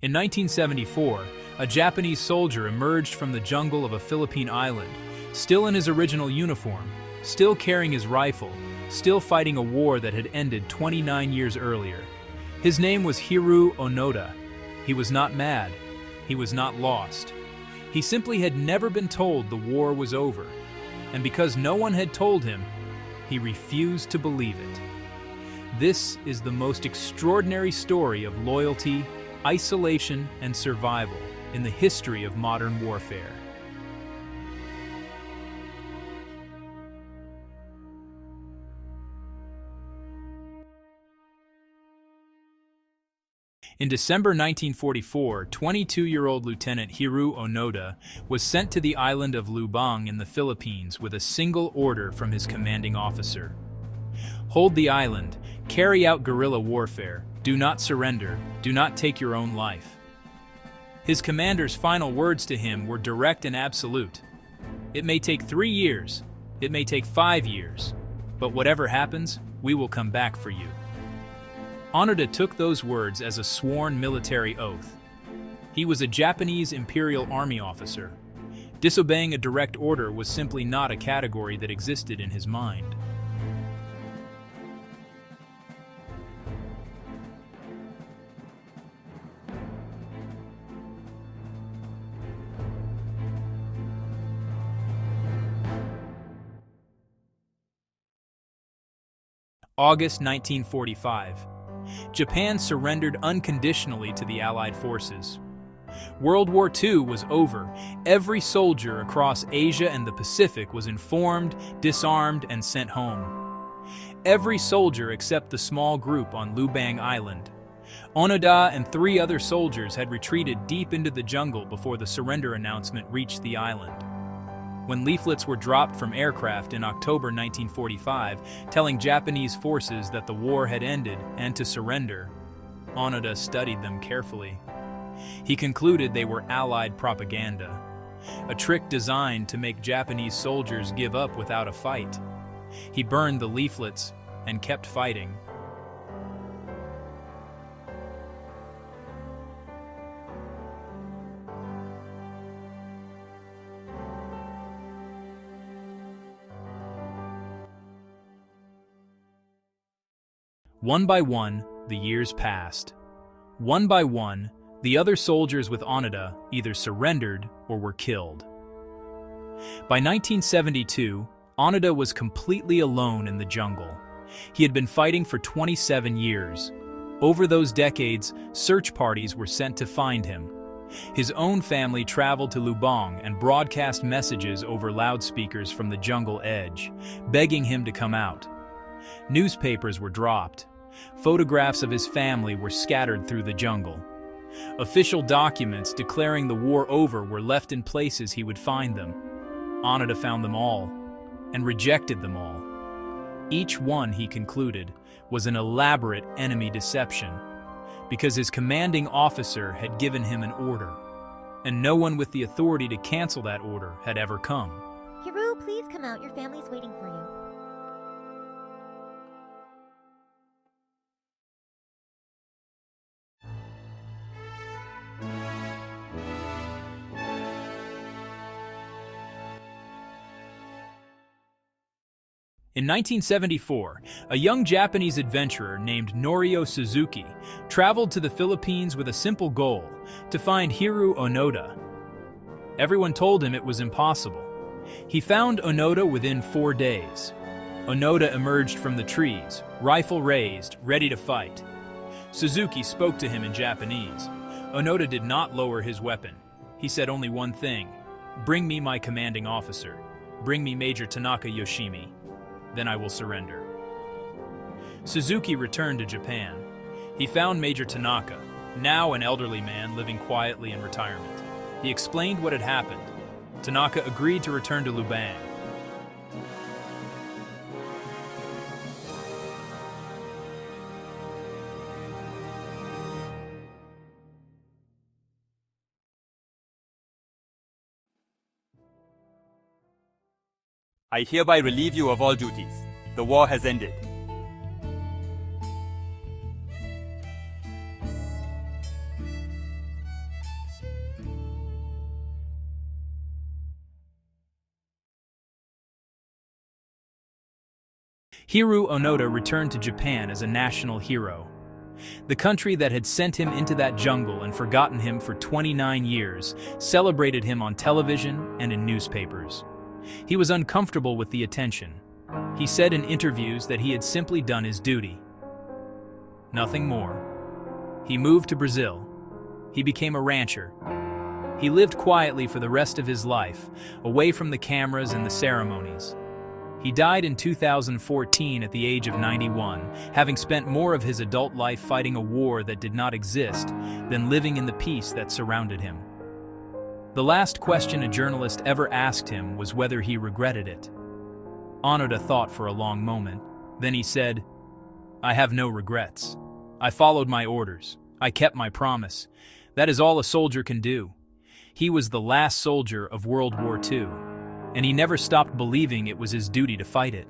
In 1974, a Japanese soldier emerged from the jungle of a Philippine island, still in his original uniform, still carrying his rifle, still fighting a war that had ended 29 years earlier. His name was Hiroo Onoda. He was not mad. He was not lost. He simply had never been told the war was over. And because no one had told him, he refused to believe it. This is the most extraordinary story of loyalty, isolation, and survival in the history of modern warfare. In December 1944, 22-year-old Lieutenant Hiroo Onoda was sent to the island of Lubang in the Philippines with a single order from his commanding officer. Hold the island, carry out guerrilla warfare, do not surrender, do not take your own life. His commander's final words to him were direct and absolute. It may take 3 years, it may take 5 years, but whatever happens, we will come back for you. Onoda took those words as a sworn military oath. He was a Japanese Imperial Army officer. Disobeying a direct order was simply not a category that existed in his mind. August 1945. Japan surrendered unconditionally to the Allied forces. World War II was over. Every soldier across Asia and the Pacific was informed, disarmed, and sent home. Every soldier except the small group on Lubang Island. Onoda and 3 other soldiers had retreated deep into the jungle before the surrender announcement reached the island. When leaflets were dropped from aircraft in October 1945, telling Japanese forces that the war had ended and to surrender, Onoda studied them carefully. He concluded they were Allied propaganda, a trick designed to make Japanese soldiers give up without a fight. He burned the leaflets and kept fighting. One by one, the years passed. One by one, the other soldiers with Onoda either surrendered or were killed. By 1972, Onoda was completely alone in the jungle. He had been fighting for 27 years. Over those decades, search parties were sent to find him. His own family traveled to Lubang and broadcast messages over loudspeakers from the jungle edge, begging him to come out. Newspapers were dropped. Photographs of his family were scattered through the jungle. Official documents declaring the war over were left in places he would find them. Onoda found them all, and rejected them all. Each one, he concluded, was an elaborate enemy deception, because his commanding officer had given him an order, and no one with the authority to cancel that order had ever come. Hiroo, please come out. Your family's waiting for you. In 1974, a young Japanese adventurer named Norio Suzuki traveled to the Philippines with a simple goal: to find Hiroo Onoda. Everyone told him it was impossible. He found Onoda within 4 days. Onoda emerged from the trees, rifle raised, ready to fight. Suzuki spoke to him in Japanese. Onoda did not lower his weapon. He said only one thing: "Bring me my commanding officer. Bring me Major Tanaka Yoshimi. Then I will surrender." Suzuki returned to Japan. He found Major Tanaka, now an elderly man living quietly in retirement. He explained what had happened. Tanaka agreed to return to Lubang. I hereby relieve you of all duties. The war has ended. Hiroo Onoda returned to Japan as a national hero. The country that had sent him into that jungle and forgotten him for 29 years celebrated him on television and in newspapers. He was uncomfortable with the attention. He said in interviews that he had simply done his duty. Nothing more. He moved to Brazil. He became a rancher. He lived quietly for the rest of his life, away from the cameras and the ceremonies. He died in 2014 at the age of 91, having spent more of his adult life fighting a war that did not exist than living in the peace that surrounded him. The last question a journalist ever asked him was whether he regretted it. Onoda thought for a long moment. Then he said, "I have no regrets. I followed my orders. I kept my promise. That is all a soldier can do." He was the last soldier of World War II, and he never stopped believing it was his duty to fight it.